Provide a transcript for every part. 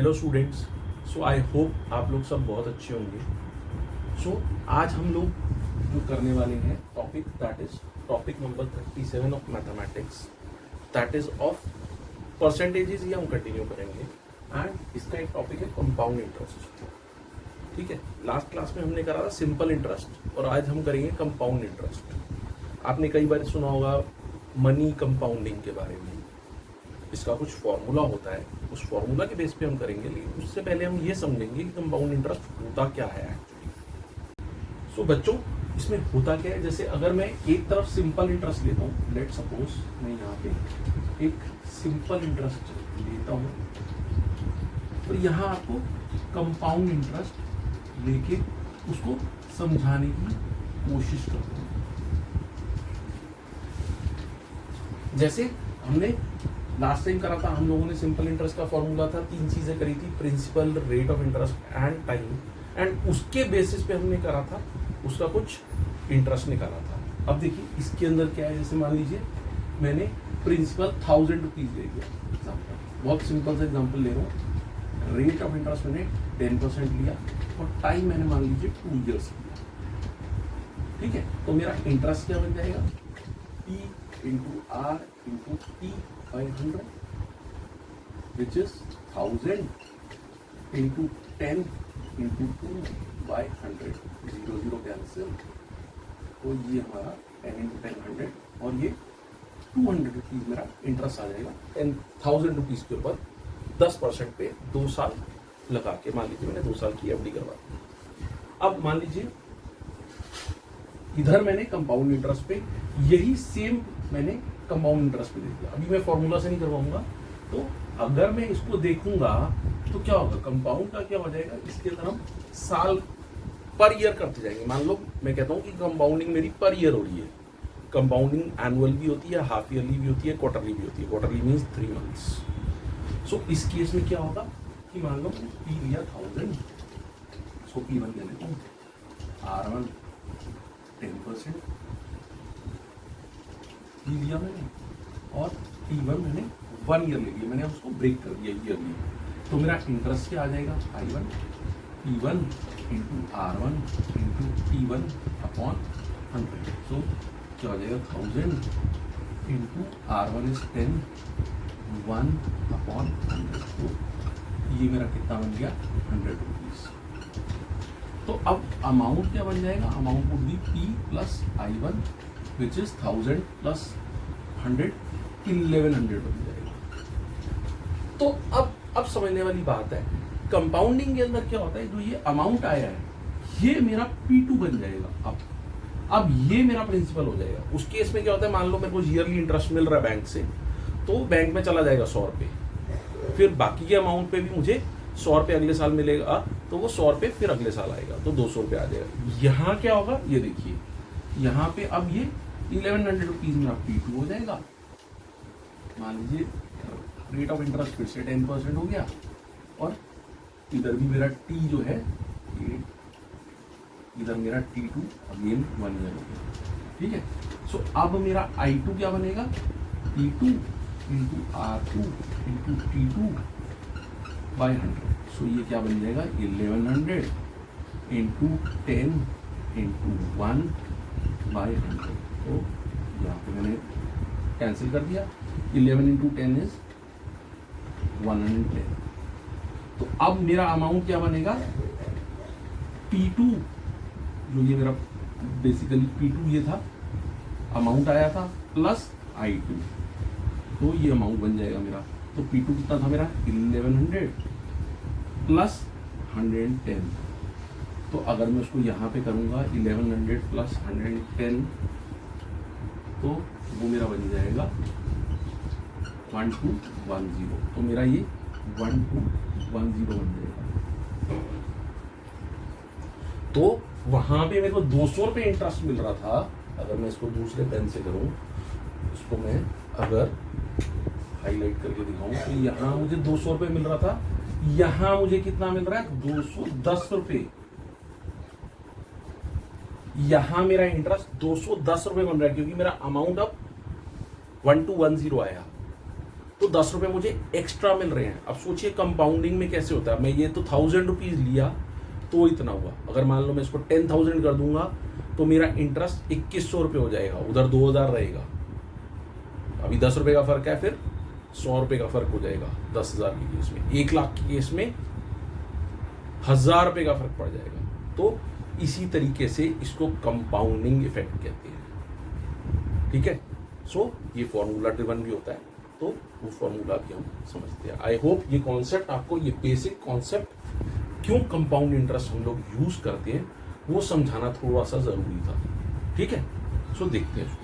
Hello students, so I hope आप लोग सब बहुत अच्छे होंगे। सो आज हम लोग जो करने वाले हैं topic, that is topic number 37 of mathematics, that is of percentages. ये हम कंटिन्यू करेंगे एंड इसका एक टॉपिक है कंपाउंड इंटरेस्ट। ठीक है, लास्ट क्लास में हमने करा था सिंपल इंटरेस्ट और आज हम करेंगे कंपाउंड इंटरेस्ट। आपने कई बार सुना होगा मनी कंपाउंडिंग के बारे में। इसका कुछ फॉर्मूला होता है, उस फॉर्मूला के बेस पे हम करेंगे, लेकिन उससे पहले हम ये समझेंगे कि कंपाउंड इंटरेस्ट होता क्या है एक्चुअली। सो बच्चों, इसमें होता क्या है, जैसे अगर मैं एक तरफ सिंपल इंटरेस्ट लेता हूँ, लेट सपोज मैं यहाँ पे एक सिंपल इंटरेस्ट लेता हूँ, तो यहाँ आपको कंपाउंड इंटरेस्ट लेके उसको समझाने की कोशिश करता हूँ। जैसे हमने लास्ट टाइम करा था, हम लोगों ने सिंपल इंटरेस्ट का फॉर्मूला था, 3 चीजें करी थी, principal, rate of interest and time, and उसके बेसिस पे हमने करा था उसका कुछ इंटरेस्ट निकाला था। अब देखिए इसके अंदर क्या है, जैसे मान लीजिए मैंने प्रिंसिपल 1000 रुपीज ले लिया, एग्जाम्पल, बहुत सिंपल सा एग्जाम्पल ले रहा हूँ। रेट ऑफ इंटरेस्ट मैंने 10% लिया और टाइम मैंने मान लीजिए 2 ईयर्स लिया। ठीक है, तो मेरा इंटरेस्ट क्या बन जाएगा, P into R into T by 100, which is 1000 into 10 into 2 by 100, 0 0 cancel, तो ये हमारा 10 into 10 100 और ये 200 रुपीज मेरा इंटरेस्ट आ जाएगा 10,000 रुपीज के ऊपर 10% पे 2 साल लगा के। मान लीजिए मैंने 2 साल की एफडी करवा दी। अब मान लीजिए इधर मैंने कंपाउंड इंटरेस्ट पे यही सेम मैंने कंपाउंड इंटरेस्ट पे दे दिया। अभी मैं फॉर्मूला से नहीं करवाऊंगा, तो अगर मैं इसको देखूंगा तो क्या होगा, कंपाउंड का क्या हो जाएगा, इसके अंदर हम साल पर ईयर करते जाएंगे। मान लो मैं कहता हूँ कि कंपाउंडिंग मेरी पर ईयर हो रही है। कंपाउंडिंग एनुअल भी होती है, हाफ ईयरली भी होती है, क्वार्टरली भी होती है। Quarterly means 3 months. सो इस केस में क्या होगा कि मान लो P लिया 1000, सो P1 ले लेता हूँ, R1 10% लिया मैंने और T1 मैंने 1 ईयर ले लिया, मैंने उसको ब्रेक कर दिया ईयरली। तो मेरा इंटरेस्ट क्या आ जाएगा, I1 P1 into R1 into T1 upon 100। सो क्या हो जाएगा, 1000 इंटू R1 इज 10, 1 अपॉन 100। तो ये मेरा कितना बन गया, 100 रुपीज। तो अब अमाउंट क्या बन जाएगा, amount would be P plus I1 which is 1000 plus 100, 1100 बन जाएगा। तो अब समझने वाली बात है, कंपाउंडिंग के अंदर क्या होता है, जो ये अमाउंट आया है ये मेरा P2 बन जाएगा। अब ये मेरा प्रिंसिपल हो जाएगा। उस केस में क्या होता है, मान लो मेरे को ईयरली इंटरेस्ट मिल रहा है बैंक से, तो बैंक में चला जाएगा 100 रुपये, फिर बाकी के अमाउंट पे भी मुझे 100 रुपये अगले साल मिलेगा, तो वो 100 रुपये फिर अगले साल आएगा, तो 200 रुपये आ जाएगा। यहाँ क्या होगा, ये देखिए यहाँ पे अब ये 1100 रुपीज मेरा P2 हो जाएगा। मान लीजिए रेट ऑफ इंटरेस्ट फिर से 10% हो गया और इधर भी मेरा T जो है ये, इधर मेरा T2 अगेन 1 ईयर हो गया। ठीक है, सो अब मेरा I2 क्या बनेगा, P2 into R2 into T2 by 100। सो ये क्या बन जाएगा, 1100 इंटू 10 इंटू 1 बाई 100। तो यहाँ पे मैंने कैंसिल कर दिया, 11 इंटू 10 इज 110। तो अब मेरा अमाउंट क्या बनेगा, P2 जो ये मेरा बेसिकली P2 ये था, अमाउंट आया था, प्लस I2, तो ये अमाउंट बन जाएगा मेरा। तो P2 कितना था मेरा, 1100 प्लस 110। तो अगर मैं उसको यहाँ पे करूँगा 1100 प्लस 110, तो वो मेरा बन जाएगा 1210। तो मेरा ये 1210 बन जाएगा। तो वहाँ पे मेरे को 200 रुपये इंटरेस्ट मिल रहा था। अगर मैं इसको दूसरे पेन से करूँ, इसको मैं अगर हाईलाइट करके दिखाऊँ, तो यहाँ मुझे 200 रुपये मिल रहा था, यहाँ मुझे कितना मिल रहा है, 210 रुपये। यहां मेरा इंटरेस्ट 210 रुपये बन रहा है, क्योंकि मेरा अमाउंट अब 1210 आया। तो 10 रुपये मुझे एक्स्ट्रा मिल रहे हैं। अब सोचिए कंपाउंडिंग में कैसे होता है, मैं ये तो 1000 रुपीज़ लिया तो इतना हुआ, अगर मान लो मैं इसको 10,000 कर दूंगा तो मेरा इंटरेस्ट 2100 रुपये हो जाएगा, उधर 2000 रहेगा। अभी 10 रुपये का फर्क है, फिर 100 रुपये का फर्क हो जाएगा 10,000 के केस में, 1 लाख के केस में 1000 रुपये का फर्क पड़ जाएगा। तो इसी तरीके से इसको कंपाउंडिंग इफेक्ट कहते हैं, ठीक है। सो ये फॉर्मूला ड्रिवन भी होता है, तो वो फॉर्मूला भी हम समझते हैं। आई होप ये कॉन्सेप्ट आपको, ये बेसिक कॉन्सेप्ट क्यों कंपाउंड इंटरेस्ट हम लोग यूज करते हैं वो समझाना थोड़ा सा जरूरी था, ठीक है। सो देखते हैं।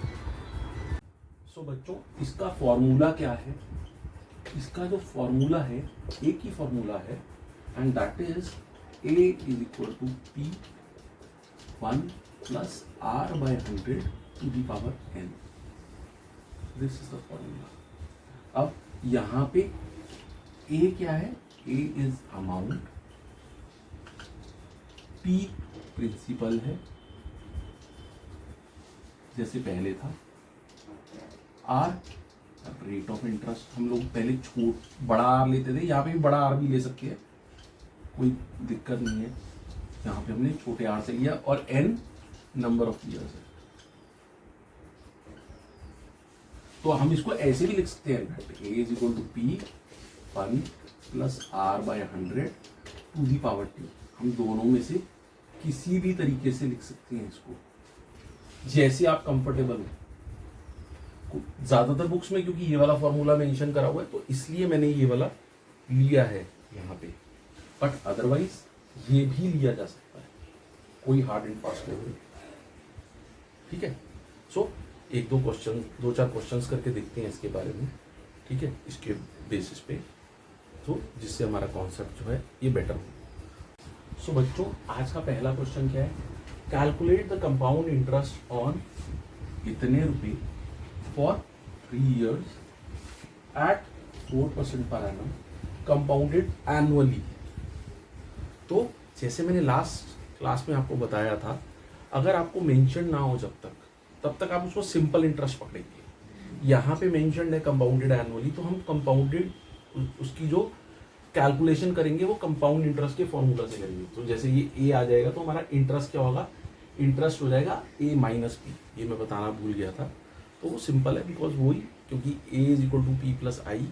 सो बच्चों, इसका फॉर्मूला क्या है? इसका जो फॉर्मूला है एक ही फॉर्मूला है, and that is A is equal to P 1 plus R by 100 to the power n। This is the formula. अब यहां पे A क्या है? A is amount, P principal है जैसे पहले था, R रेट ऑफ इंटरेस्ट, हम लोग पहले बड़ा आर लेते थे, यहाँ पे भी बड़ा आर भी ले सकते हैं, कोई दिक्कत नहीं है। यहाँ पे हमने छोटे आर से लिया, और n नंबर ऑफ ईयर्स है। तो हम इसको ऐसे भी लिख सकते हैं, A is equal to P 1 plus R by 100 to the power T। हम दोनों में से किसी भी तरीके से लिख सकते हैं इसको, जैसे आप कंफर्टेबल हो। ज्यादातर बुक्स में क्योंकि ये वाला फॉर्मूला मेंशन करा हुआ है तो इसलिए मैंने ये वाला लिया है यहाँ पे, बट अदरवाइज ये भी लिया जा सकता है, कोई हार्ड एंड फास्ट नहीं, ठीक है। सो एक दो चार क्वेश्चंस करके देखते हैं इसके बारे में, ठीक है, इसके बेसिस पे, तो जिससे हमारा कॉन्सेप्ट जो है ये बेटर हो। सो बच्चों, आज का पहला क्वेश्चन क्या है? Calculate the compound interest on इतने रुपए for 3 years eight 4% per annum compounded annually. तो जैसे मैंने लास्ट क्लास में आपको बताया था, अगर आपको मेंशन ना हो तब तक आप उसको सिंपल इंटरेस्ट पकड़ेंगे। यहाँ पे मेंशन है कंपाउंडेड एनुअली, तो हम कंपाउंडेड उसकी जो कैलकुलेशन करेंगे वो कंपाउंड इंटरेस्ट के फॉर्मूला से करेंगे। तो जैसे ये ए आ जाएगा तो हमारा इंटरेस्ट क्या होगा? इंटरेस्ट हो जाएगा ए माइनस पी, ये मैं बताना भूल गया था। तो वो सिंपल है, बिकॉज वही, क्योंकि A is equal to P plus I,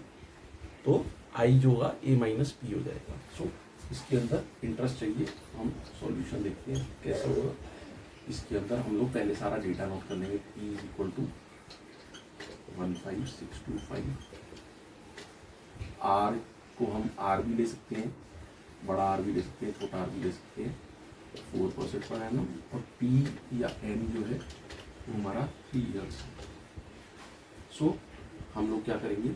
तो आई जो होगा ए माइनस पी हो जाएगा। सो इसके अंदर इंटरेस्ट चाहिए, हम सॉल्यूशन देखते हैं कैसे होगा। इसके अंदर हम लोग पहले सारा डेटा नोट कर लेंगे। P is equal to 15625, R को हम आर भी ले सकते हैं, बड़ा आर भी ले सकते हैं, छोटा आर भी ले सकते हैं, 4% पर एनम, और पी या एन जो है वो हमारा 3 years है। सो हम लोग क्या करेंगे?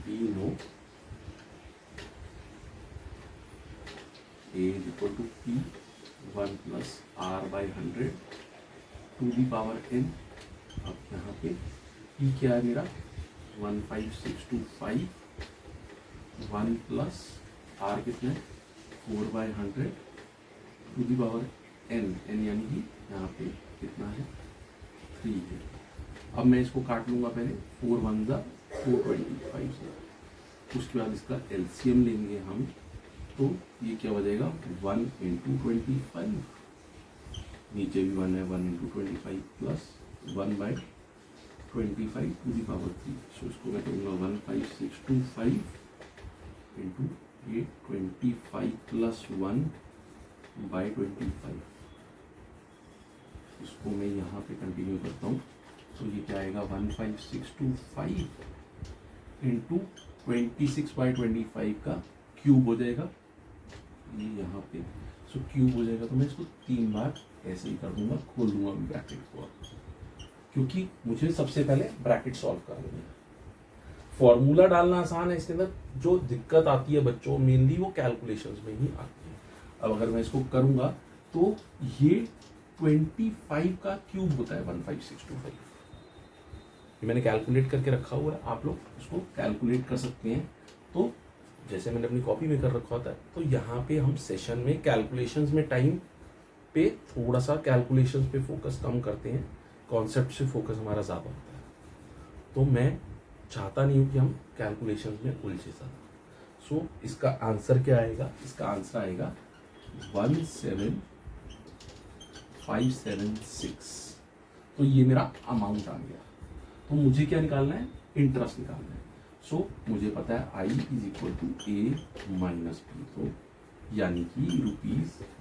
We know A is equal to P 1 plus R by 100 to the power N. अब यहाँ पे पी क्या है मेरा? 15625, 1 प्लस आर कितना है? 4/100 to the power N, N यानी कि यहाँ पे कितना है? 3 है। अब मैं इसको काट लूंगा पहले, 4 1 जा 425 से, उसके बाद इसका एलसीएम लेंगे हम, तो ये क्या हो जाएगा? 1 × 25, नीचे भी 1 है, 1 × 25 प्लस 1/25 टू दी पावर 3। सो इसको मैं करूँगा 15625 इंटू ये 25 प्लस 1/25। इसको मैं यहाँ पे कंटिन्यू करता हूँ। तो ये क्या आएगा? 15625 इंटू 26/25 का क्यूब हो जाएगा, ये यहाँ पे। सो क्यूब हो जाएगा, तो मैं इसको 3 बार ऐसे ही कर दूंगा, खोल दूंगा ब्रैकेट को, क्योंकि मुझे सबसे पहले ब्रैकेट सॉल्व करनी है। फॉर्मूला डालना आसान है, इसके अंदर जो दिक्कत आती है बच्चों मेनली वो कैलकुलेशंस में ही आती है। अब अगर मैं इसको करूंगा तो ये 25 का क्यूब होता है 15625, ये मैंने कैलकुलेट करके रखा हुआ है, आप लोग इसको कैलकुलेट कर सकते हैं। तो जैसे मैंने अपनी कॉपी में कर रखा होता है, तो यहाँ पे हम सेशन में कैलकुलेशंस में टाइम पे थोड़ा सा कैलकुलेशंस पे फोकस कम करते हैं, कॉन्सेप्ट से फोकस हमारा ज़्यादा होता है। तो मैं चाहता नहीं हूँ कि हम कैलकुलेशन में उलझे ज़्यादा। सो इसका आंसर क्या आएगा? इसका आंसर आएगा 17576। तो ये मेरा अमाउंट आ गया। तो मुझे क्या निकालना है? इंटरेस्ट निकालना है। सो मुझे पता है I is equal to A minus B। तो यानी कि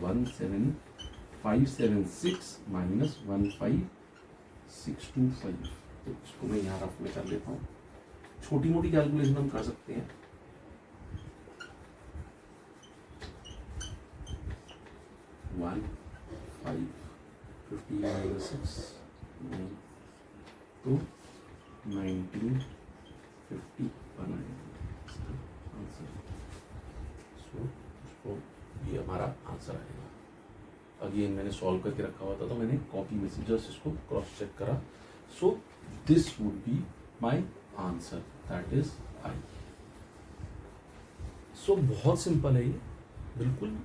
₹17576 माइनस 15625। तो इसको मैं यहाँ रफ में कर लेता हूँ। छोटी मोटी कैलकुलेशन हम कर सकते हैं। वन 550 माइनस 6 तो 1950 बनाएंगे आंसर। सो उसको ये हमारा आंसर आएगा। अगेन मैंने सॉल्व करके रखा हुआ था, तो मैंने कॉपी में से जस्ट इसको क्रॉस चेक करा। So this would be my answer, that is I। सो बहुत सिंपल है ये, बिल्कुल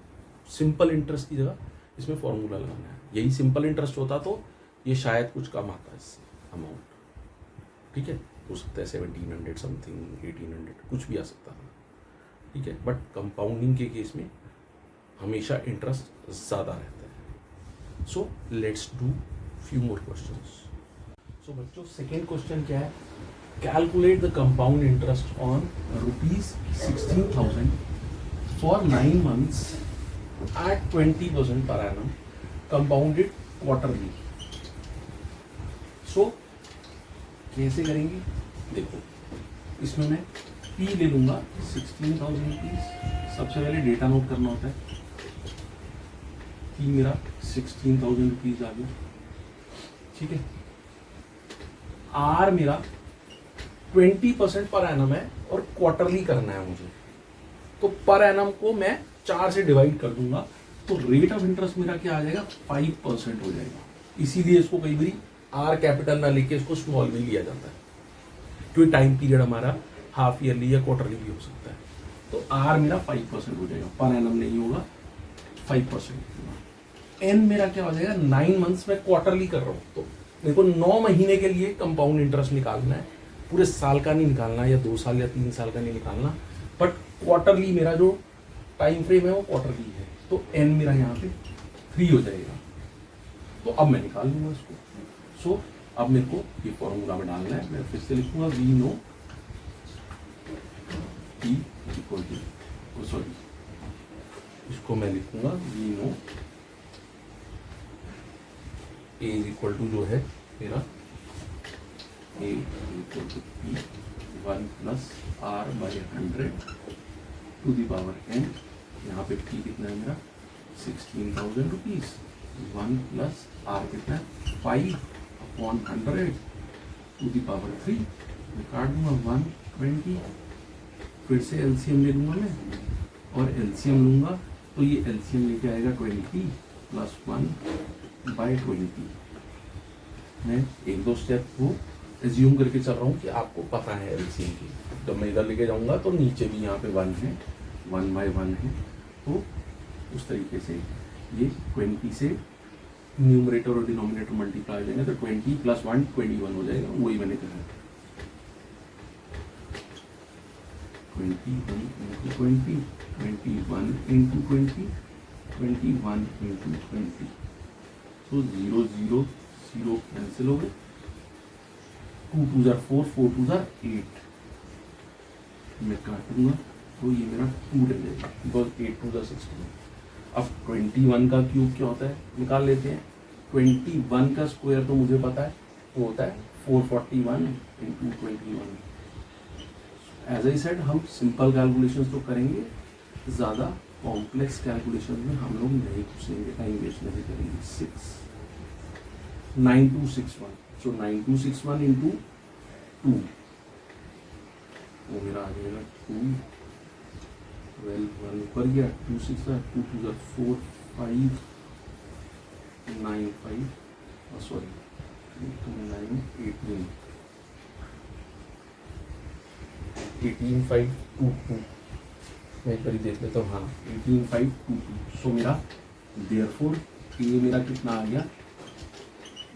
सिंपल इंटरेस्ट की जगह इसमें फॉर्मूला लगाना है। यही सिंपल इंटरेस्ट होता तो ये शायद कुछ कम आता है इससे अमाउंट, ठीक है। हो सकता है 1700 समथिंग, 1800 कुछ भी आ सकता था, ठीक है। बट कंपाउंडिंग के केस में हमेशा इंटरेस्ट ज़्यादा रहता है। So let's do few more questions. So बच्चों सेकेंड क्वेश्चन क्या है? Calculate the compound interest on ₹16,000 for 9 months at 20% per annum compounded quarterly। So कैसे करेंगे? देखो, इसमें मैं P ले लूंगा 16,000 रुपीज। सबसे पहले डेटा नोट करना होता है। P मेरा 16,000 रुपीज आ गया, ठीक है। R मेरा 20% पर एनम है और क्वार्टरली करना है मुझे, तो पर एनम को मैं 4 से डिवाइड कर दूंगा, तो रेट ऑफ इंटरेस्ट मेरा क्या आ जाएगा? 5% हो जाएगा। इसीलिए इसको कई बार आर कैपिटल ना लेके इसको स्मॉल में लिया जाता है, क्योंकि टाइम पीरियड हमारा हाफ ईयरली या क्वार्टरली भी हो सकता है। तो आर मेरा 5% हो जाएगा, पर एनम नहीं होगा, 5% होगा। एन मेरा क्या हो जाएगा? 9 months में क्वार्टरली कर रहा हूँ, तो मेरे को 9 महीने के लिए कंपाउंड इंटरेस्ट निकालना है, पूरे साल का नहीं निकालना, या 2 साल या 3 साल का नहीं निकालना, बट क्वार्टरली मेरा जो टाइम फ्रेम है वो क्वार्टरली है। तो एन मेरा यहाँ पे 3 हो जाएगा। तो अब मैं निकाल लूंगा इसको। सो अब मेरे को ये फॉर्मूला में डालना है। मैं फिर से लिखूंगा we know P equal to, sorry, इसको मैं लिखूंगा we know A is equal to जो है मेरा A equal to P 1 plus R by 100 to the power n। यहाँ पे P कितना है मेरा? 16,000 रुपीज। 1 प्लस R कितना है? 5/100 टू दी पावर 3। मैं काट दूंगा 120। फिर से एलसीएम ले लूंगा मैं, और एलसीएम लूंगा तो ये एलसीएम लेके आएगा 20 प्लस 1/20। मैं 1-2 स्टेप को एज्यूम करके चल रहा हूँ कि आपको पता है एलसीएम की। तो मैं इधर लेके जाऊंगा तो नीचे भी यहाँ पे 1 है, 1/1 है, तो उस तरीके से ये 20 से न्यूमरेटर और डिनोमिनेटर मल्टीप्लाई हो जाएंगे, तो 20 प्लस 1 21 हो जाएगा। वही मैंने कहा 21 into 20, 21 into 20, 21 into 20। तो 0 0 0 कैंसिल हो गए। 2 2 4, 4 2 8। मैं काटूंगा तो ये मेरा 2 रह जाएगा, बिकॉज 8 2 16। अब 21 का क्यूब क्या होता है निकाल लेते हैं। 21 का स्क्वायर तो मुझे पता है, वो होता है 441 into 21। एज आई सेड, हम सिंपल कैलकुलेशंस तो करेंगे, ज़्यादा कॉम्प्लेक्स कैलकुलेशन में हम लोग नहीं घुसेंगे, टाइम वेस्ट नहीं करेंगे। 9261, सो 9261 इंटू 2, वो मेरा आ जाएगा 2 12 1 ऊपर गया, 2 6 2 2 4 5 9 5, सॉरी 9 18 18,522। मैं एक बार देख लेता हूँ। हाँ 18,522। सो मेरा देयरफॉर ये मेरा कितना आ गया?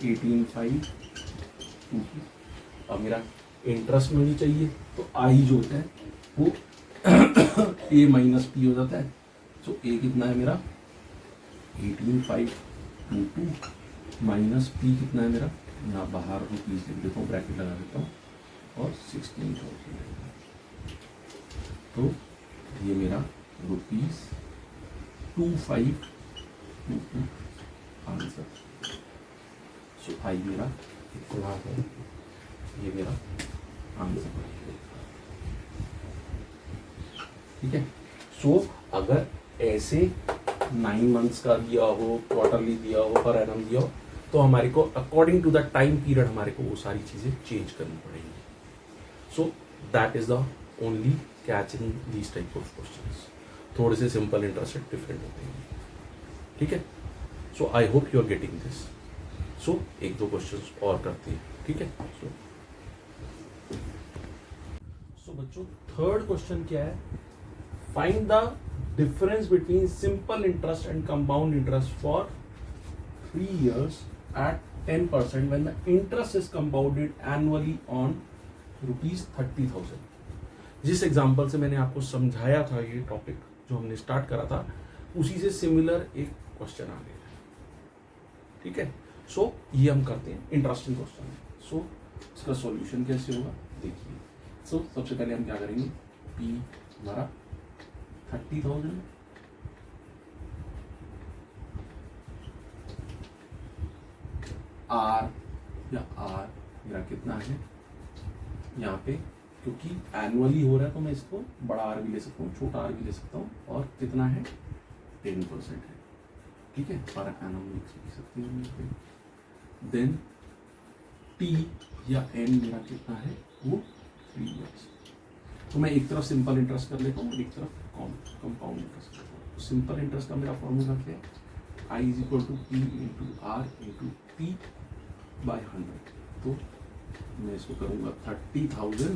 18,522। अब मेरा इंटरेस्ट में भी चाहिए तो आई जो होता है वो ए माइनस पी हो जाता है। सो ए कितना है मेरा 18,522 माइनस पी कितना है मेरा, यहाँ बाहर रुपीज़ लिख देता हूँ, ब्रैकेट लगा देता हूँ, और 16,000 तो ये मेरा ₹2522 आंसर। सो आई मेरा इतना है, ये मेरा आंसर। ठीक है। सो अगर ऐसे 9 मंथ्स का दिया हो, क्वार्टरली दिया हो, पर एनम दिया हो, तो हमारे को according to the time period हमारे को वो सारी चीजें चेंज करनी पड़ेंगी। So that is the only catch in these type of questions. थोड़े से सिंपल इंटरेस्टेड डिफरेंट होते हैं। ठीक है। So I hope you are getting this. So एक दो क्वेश्चंस और करते हैं। ठीक है। सो बच्चों थर्ड क्वेश्चन क्या है, find the difference between simple interest and compound interest for 3 years at 10% when the interest is compounded annually on ₹30,000। जिस एग्जाम्पल से मैंने आपको समझाया था ये टॉपिक जो हमने स्टार्ट करा था, उसी से सिमिलर एक क्वेश्चन आ गया है। ठीक है। सो ये हम करते हैं, इंटरेस्टिंग क्वेश्चन है। सो इसका सॉल्यूशन कैसे होगा देखिए। सो सबसे पहले हम क्या करेंगे, पी हमारा 30,000 आर मेरा कितना है यहाँ पे, क्योंकि एनुअली हो रहा है तो मैं इसको बड़ा आर भी ले सकता हूँ, छोटा आर भी ले सकता हूँ, और कितना है 10% है। ठीक है। पर एनम लिख सकते हैं। देन टी या एन मेरा कितना है वो 3 years। तो मैं एक तरफ सिंपल इंटरेस्ट कर लेता हूँ और एक तरफ कंपाउंड इंटरेस्ट करता हूँ। सिंपल इंटरेस्ट का मेरा फॉर्मूला क्या है, I is equal to P into R into P by 100। तो मैं इसको करूँगा 30,000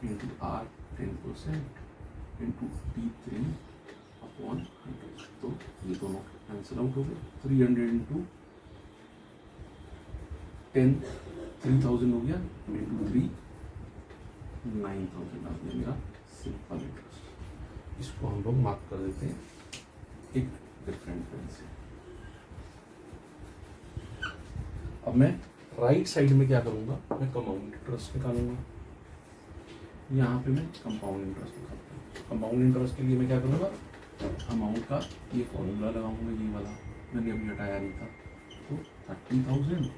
इंटू आर 10% इंटू पी 3/100। तो ये दोनों कैंसिल आउट हो गए। 300 इंटू 10 3,000 हो गया, इंटू 3 9,000 आ गया मेरा सिंपल इंटरेस्ट। इसको हम लोग मार्क कर देते हैं एक डिफरेंट पेन से। अब मैं राइट साइड में क्या करूंगा, मैं कंपाउंड इंटरेस्ट निकालूंगा। यहाँ पे मैं कंपाउंड इंटरेस्ट निकालता हूँ। कंपाउंड इंटरेस्ट के लिए मैं क्या करूंगा, अमाउंट का ये फॉर्मूला लगाऊंगा, ये वाला मैंने अभी हटाया नहीं था। तो 30,000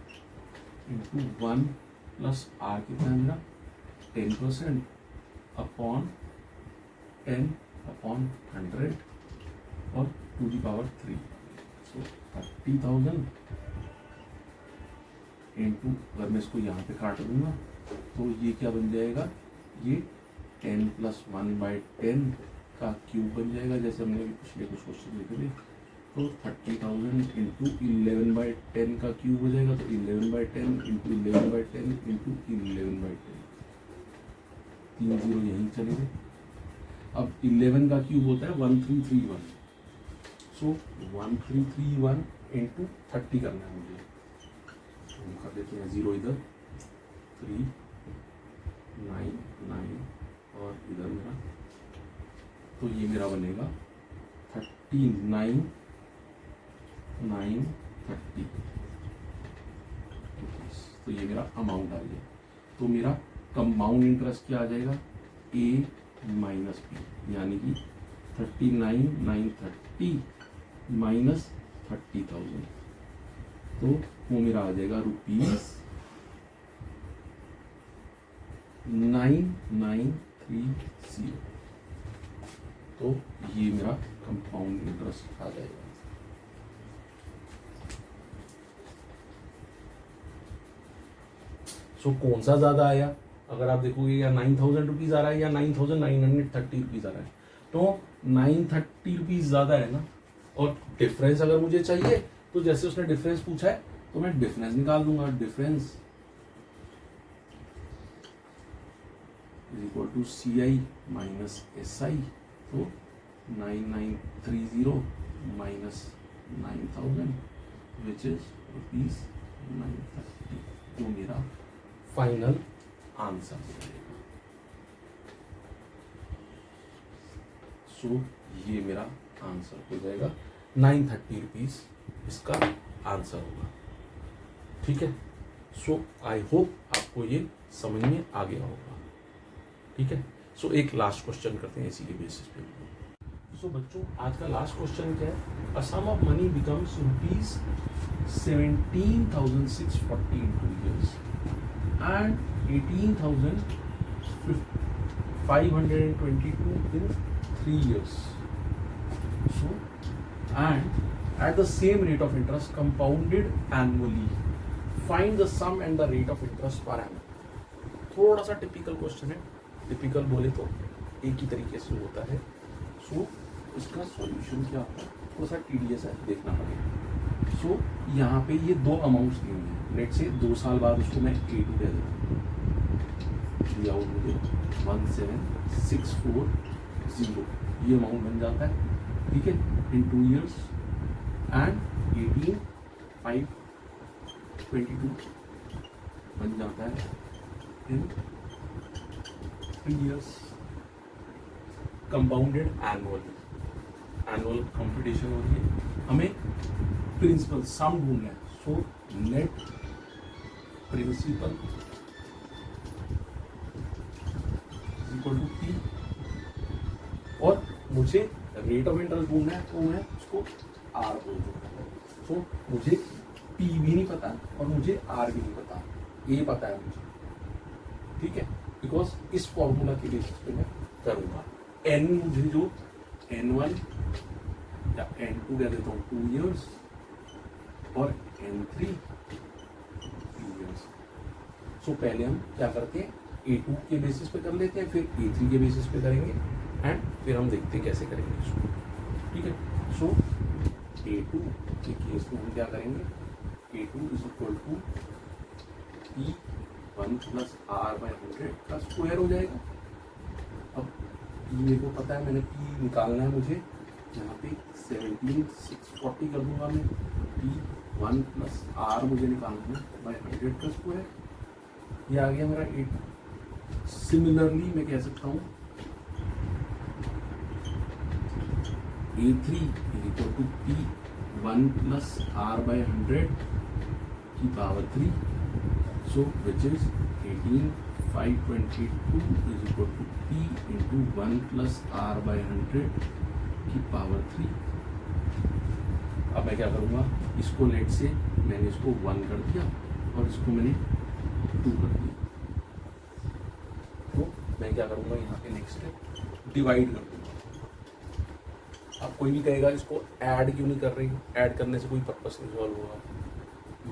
इंटू 1 प्लस आर कितना है मेरा 10% अपॉन 10/100 और to the power 3। So 30,000 into, अगर मैं इसको यहाँ पे काट दूंगा तो ये क्या बन जाएगा, ये 10 + 1/10 का क्यूब बन जाएगा, जैसे हमने पिछले कुछ क्वेश्चन लिखे थे। तो 30,000 इंटू 11/10 का क्यूब हो जाएगा। तो 11/10 इंटू 11/10 इंटू 11/10, 3 0 यहीं चले गए। अब 11 का क्यूब होता है 1331। सो 1331 इंटू 30 करना है मुझे। हम कर देते हैं 0 इधर, 3 9 9 और इधर मेरा, तो ये मेरा बनेगा 39 9 30। तो ये मेरा अमाउंट आ गया। तो मेरा कंपाउंड इंटरेस्ट क्या आ जाएगा, ए माइनस पी, यानी कि 39 9 30 माइनस 30,000। तो वो मेरा आ जाएगा ₹9930। तो ये मेरा कंपाउंड इंटरेस्ट आ जाएगा। सो कौन सा ज्यादा आया, अगर आप देखोगे या 9,000 रुपीज आ रहा है या 9,930 रुपीज आ रहा है, तो 930 रुपीज ज्यादा है ना। और डिफरेंस अगर मुझे चाहिए तो जैसे उसने डिफरेंस पूछा है तो मैं डिफरेंस निकाल दूंगा। Difference is equal to CI minus SI। तो 9930 माइनस 9,000 विच इज ₹930। जो मेरा फाइनल आंसर हो जाएगा। सो ये मेरा आंसर हो जाएगा 930 रुपीज इसका आंसर होगा। ठीक है। सो आई होप आपको ये समझ में आ गया होगा। ठीक है। सो एक लास्ट क्वेश्चन करते हैं इसी के बेसिस पे। सो बच्चों आज का लास्ट क्वेश्चन क्या है? A sum of money becomes rupees 17,640 in 2 years and 18,522 in 3 years. So, and at the same rate of interest compounded annually, find the sum and the rate of interest per annum. थोड़ा सा typical question है। Typical बोले तो एक ही तरीके से होता है। सो इसका सॉल्यूशन क्या होगा? थोड़ा सा टीडीएस है, देखना पड़ेगा। सो यहाँ पे ये दो अमाउंट्स दिए हुए हैं। लेट से 2 साल बाद उसको मैं A2 दे देता हूँ, दिया हुआ मुझे 17640 ये अमाउंट बन जाता है। ठीक है। इन 2 years एंड 18,522 बन जाता है in 3 years। Compounded annually, annual competition हो रही है, हमें प्रिंसिपल सम ढूंढना है। So net principal equal to P, और मुझे रेट ऑफ इंटरेस्ट ढूंढना है तो मैं उसको आर बोल दूंगा। सो मुझे पी भी नहीं पता और मुझे आर भी नहीं पता, ये पता है मुझे। ठीक है। बिकॉज इस फॉर्मूला के बेसिस पे मैं करूंगा। एन मुझे जो N1 या N2 कह देता हूँ 2 years और N3 3 years। सो पहले हम क्या करते हैं, A2 के बेसिस पे कर लेते हैं, फिर A3 के बेसिस पे करेंगे एंड फिर हम देखते हैं कैसे करेंगे इसको। ठीक है। सो A2 के केस में हम क्या करेंगे, A2 is equal to P1 plus R/100 का स्क्वायर हो जाएगा। अब मेरे को पता है, मैंने P निकालना है मुझे, यहाँ पे 17,640 कर दूंगा मैं। P1 प्लस R मुझे निकालना है बाय 100 का स्क्वायर, ये आ गया मेरा 8। सिमिलरली मैं कह सकता हूँ A3 equal to P1 plus R/100 की power 3, so which is 18,522 is equal to P into 1 plus R/100 की पावर 3। अब मैं क्या करूँगा, इसको लेट से मैंने इसको 1 कर दिया और इसको मैंने 2 कर दिया। तो मैं क्या करूँगा, यहाँ पे नेक्स्ट डिवाइड कर दूँगा। अब कोई भी कहेगा इसको ऐड क्यों नहीं कर रही, ऐड करने से कोई पर्पस नहीं सॉल्व होगा,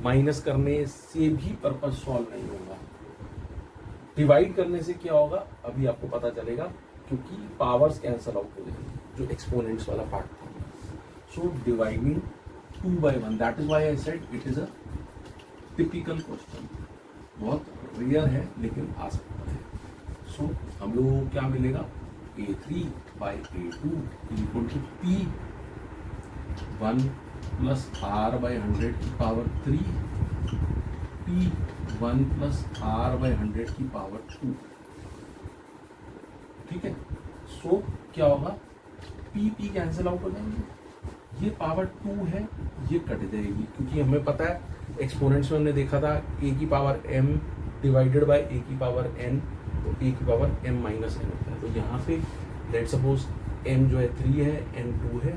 माइनस करने से भी पर्पस सॉल्व नहीं होगा। डिवाइड करने से क्या होगा अभी आपको पता चलेगा, क्योंकि पावर्स कैंसल आउट हो जाएंगे, जो एक्सपोनेंट्स वाला पार्ट था। So dividing 2/1, that is why I said it is a typical question. बहुत रेयर है लेकिन आ सकता है। सो हम लोगों को क्या मिलेगा, A3/A2 equal to P1 plus R/100 की पावर 3, P1 प्लस R/100 की पावर 2। ठीक है। सो क्या होगा, P कैंसिल आउट हो जाएंगे, ये पावर 2 है ये कट जाएगी, क्योंकि हमें पता है एक्सपोनेंट्स में हमने देखा था a की power m divided by a की पावर n, तो a की पावर m माइनस n होता है। तो यहाँ पे लेट सपोज m जो है 3 है, n 2 है,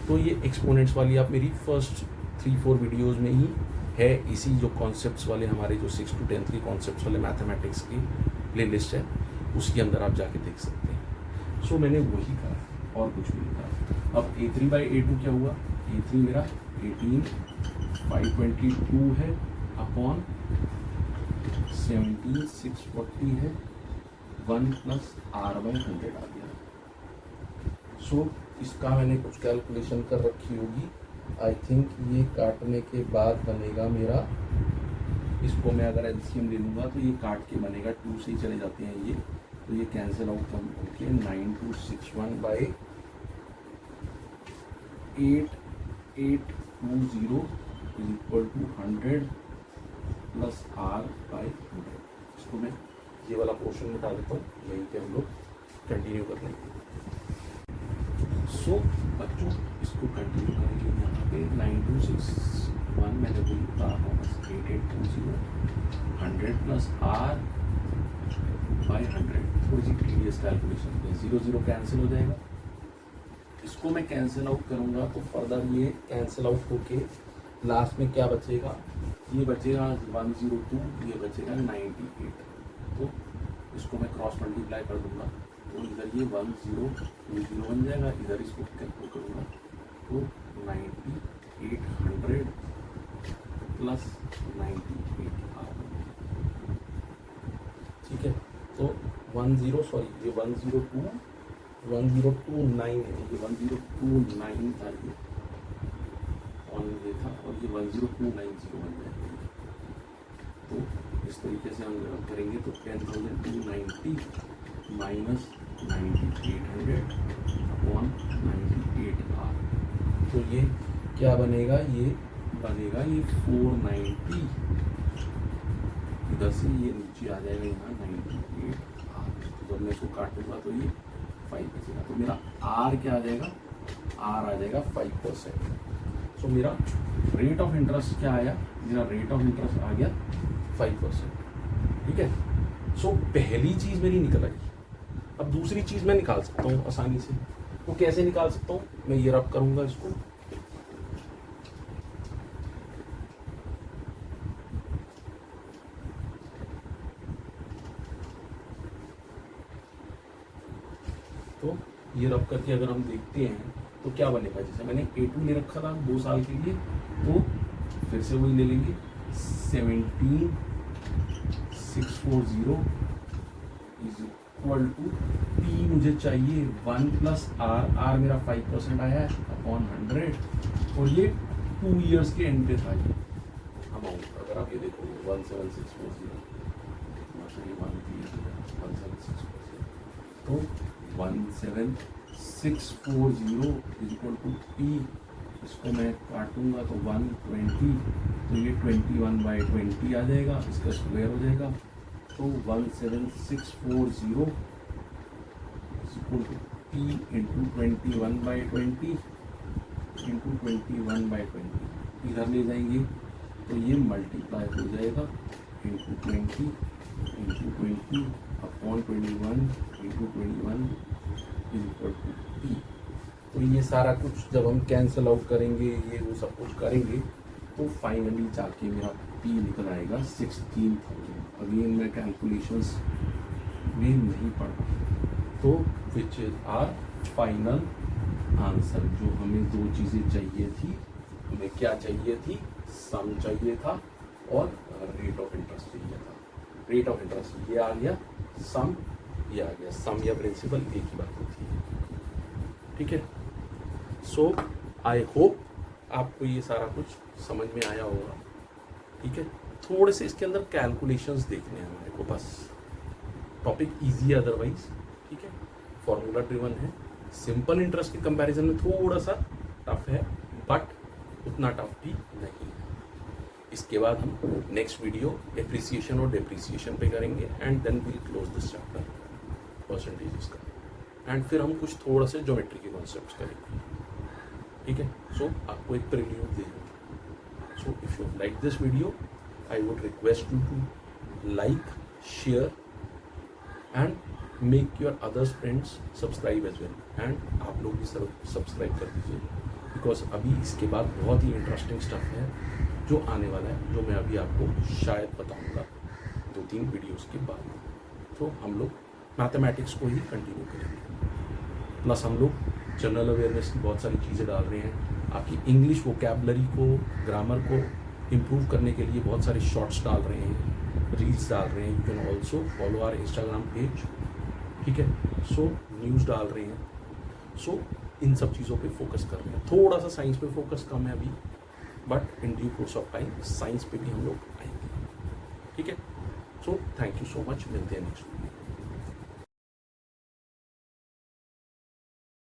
तो ये एक्सपोनेंट्स वाली आप मेरी फर्स्ट 3-4 वीडियोस में ही है, इसी जो कॉन्सेप्ट्स वाले हमारे जो 6 to 10 कॉन्सेप्ट्स वाले मैथमेटिक्स की प्लेलिस्ट है उसके अंदर आप जाके देख सकते हैं। सो मैंने वही करा और कुछ भी नहीं करा। अब A3/A2 क्या हुआ, A3 मेरा 18,522 है अपॉन 17,640 है, 1 प्लस R/100 आ गया। सो इसका मैंने कुछ कैलकुलेशन कर रखी होगी, आई थिंक ये काटने के बाद बनेगा मेरा, इसको मैं अगर एलसीएम ले लूँगा तो ये काट के बनेगा, 2 से ही चले जाते हैं ये, तो ये कैंसिल आउट करके 9261/8820 is equal to 100 plus R/100। इसको मैं ये वाला पोर्शन मिटा देता हूँ, यहीं पे हम लोग कंटिन्यू कर लेंगे। सो बच्चों इसको कंटिन्यू करेंगे यहाँ पे 9261 मैंने वही बता रहा हूँ, 8820 100 प्लस आर बाई 100। थोड़ी सी टीडीएस कैलकुलेशन है, 0 कैंसिल हो जाएगा। इसको मैं कैंसिल आउट करूँगा तो फर्दर ये कैंसिल आउट होके लास्ट में क्या बचेगा, ये बचेगा 102, ये बचेगा 98। तो इसको मैं क्रॉस मल्टीप्लाई कर दूंगा तो इधर ये 1020 बन जाएगा, इधर इसको कैलकुलेट करूँगा तो 9800 प्लस 98 आ गया। ठीक है, तो 1029 है, ये 1029 था ये ऑन ये था, और ये 10290 बन जाएगा। तो इस तरीके से हम करेंगे तो 10,290 माइनस 9800 अपॉन 98 आर, तो ये क्या बनेगा, ये बनेगा ये 490, इधर से ये नीचे आ जाएगा यहाँ 98 आर। जब मैं इसको काटूंगा तो ये 5 बचेगा, तो मेरा आर क्या आ जाएगा, आर आ जाएगा 5%। सो मेरा रेट ऑफ इंटरेस्ट क्या आया, मेरा रेट ऑफ इंटरेस्ट आ गया 5%। ठीक है, सो पहली चीज मेरी निकल आई। अब दूसरी चीज मैं निकाल सकता हूँ आसानी से, तो कैसे निकाल सकता हूँ, मैं ये रब करूंगा इसको, तो ये रब करके अगर हम देखते हैं तो क्या बनेगा, जैसे मैंने A2 ले रखा था 2 साल के लिए, तो फिर से वही ले लेंगे 17640 इज इक्वल टू P मुझे चाहिए 1 प्लस आर मेरा 5% आया है अपॉन 100, और ये 2 ईयर्स के एंड पे था ये अमाउंट। अगर आप ये देखो 17640 तो 17640 इज इक्वल टू P, इसको मैं काटूंगा तो 120, तो ये 21/20 आ जाएगा, इसका स्क्वायर हो जाएगा, तो 17640 is equal to P into 21/20 into 21/20, इधर ले जाएंगे तो ये मल्टीप्लाई हो जाएगा into 20 upon 21 into 21 is equal to P। तो ये सारा कुछ जब हम कैंसिल आउट करेंगे, ये वो सब कुछ करेंगे, तो फाइनली जाके मेरा P निकल आएगा 16,000। अगेन मैं कैलकुलेशंस में नहीं पढ़ा, तो which is are final answer. जो हमें 2 चीज़ें चाहिए थी, हमें क्या चाहिए थी, सम चाहिए था और रेट ऑफ इंटरेस्ट चाहिए था। रेट ऑफ इंटरेस्ट ये आ गया, सम ये आ गया, सम या प्रिंसिपल एक ही बात होती है। ठीक है, सो आई होप आपको ये सारा कुछ समझ में आया होगा। ठीक है, थोड़े से इसके अंदर कैलकुलेशंस देखने हैं हमारे को, बस टॉपिक इजी है अदरवाइज। ठीक है, फॉर्मूला ड्रिवन है, सिंपल इंटरेस्ट के कंपैरिजन में थोड़ा सा टफ है, बट उतना टफ भी नहीं है। इसके बाद हम नेक्स्ट वीडियो एप्रिसिएशन और डेप्रिसिएशन पे करेंगे, and then will close this chapter percentages का, एंड फिर हम कुछ थोड़ा से ज्योमेट्री के कॉन्सेप्ट्स करेंगे। ठीक है, सो आपको एक प्रीव्यू दे दूँ। So if you like this video, I would request you to like, share and make your others friends subscribe as well, and आप लोग भी सब्सक्राइब कर दीजिए, बिकॉज अभी इसके बाद बहुत ही इंटरेस्टिंग स्टफ है जो आने वाला है, जो मैं अभी आपको शायद बताऊंगा 2-3 वीडियोस के बाद। तो हम लोग मैथमेटिक्स को ही कंटिन्यू करेंगे, प्लस हम लोग जनरल अवेयरनेस की बहुत सारी चीज़ें डाल रहे हैं, आपकी इंग्लिश वोकैबुलरी को, ग्रामर को इम्प्रूव करने के लिए बहुत सारे शॉर्ट्स डाल रहे हैं, रील्स डाल रहे हैं। You can also follow our Instagram page. ठीक है, सो न्यूज़ डाल रहे हैं, सो इन सब चीज़ों पे फोकस कर रहे हैं। थोड़ा सा साइंस पे फोकस कम है अभी, but in due course of time science पे भी हम लोग आएंगे। ठीक है, so thank you so much, मिलते हैं नेक्स्ट वीडियो।